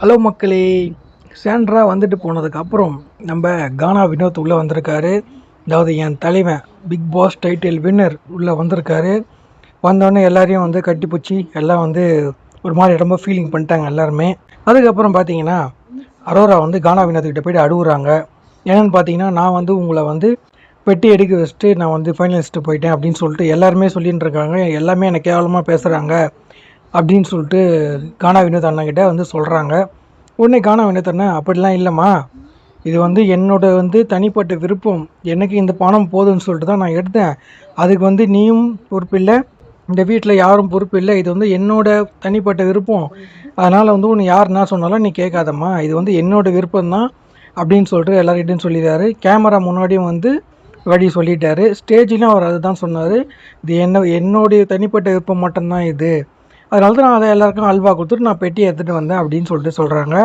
Hello மக்களே, Sandra வந்துட்டு போனதுக்கப்புறம் நம்ம கானா வினோத் உள்ளே வந்திருக்காரு. அதாவது என் தலைவன் பிக் பாஸ் டைட்டில் வின்னர் உள்ளே வந்திருக்காரு. வந்தோடனே எல்லாரையும் வந்து கட்டிப்பிடிச்சி எல்லாம் வந்து ஒரு மாதிரி ரொம்ப ஃபீலிங் பண்ணிட்டாங்க எல்லாருமே. அதுக்கப்புறம் பார்த்தீங்கன்னா அரோரா வந்து கானா வினோத்கிட்ட போய்ட்டு அழுகுறாங்க. என்னென்னு பார்த்தீங்கன்னா, நான் வந்து உங்களை வந்து பெட்டி எடுக்க வச்சுட்டு நான் வந்து ஃபைனலிஸ்ட்டு போயிட்டேன் அப்படின்னு சொல்லிட்டு எல்லாருமே சொல்லின்னு இருக்காங்க. எல்லாமே என்னை கேவலமாக பேசுகிறாங்க அப்படின்னு சொல்லிட்டு கானா வினோத் அண்ணன்கிட்ட வந்து சொல்கிறாங்க. உடனே கானா வினோத் அண்ணன், அப்படிலாம் இல்லைம்மா, இது வந்து என்னோட வந்து தனிப்பட்ட விருப்பம், எனக்கு இந்த பணம் போதும்னு சொல்லிட்டு தான் நான் எடுத்தேன். அதுக்கு வந்து நீயும் பொறுப்பில்லை, இந்த வீட்டில் யாரும் பொறுப்பு இல்லை. இது வந்து என்னோட தனிப்பட்ட விருப்பம். அதனால் வந்து ஒன்று யார் என்ன சொன்னாலும் நீ கேட்காதம்மா, இது வந்து என்னோட விருப்பம்தான் அப்படின்னு சொல்லிட்டு எல்லார்கிட்டையும் சொல்லிடுறாரு. கேமரா முன்னாடியும் வந்து வழி சொல்லிட்டாரு. ஸ்டேஜ்லேயும் அவர் அதுதான் சொன்னார். இது என்னுடைய தனிப்பட்ட விருப்பம் மட்டும்தான் இது. அதனால தான் நான் அதை எல்லாருக்கும் அல்வா கொடுத்துட்டு நான் பெட்டி எடுத்துகிட்டு வந்தேன் அப்படின்னு சொல்லிட்டு சொல்கிறாங்க.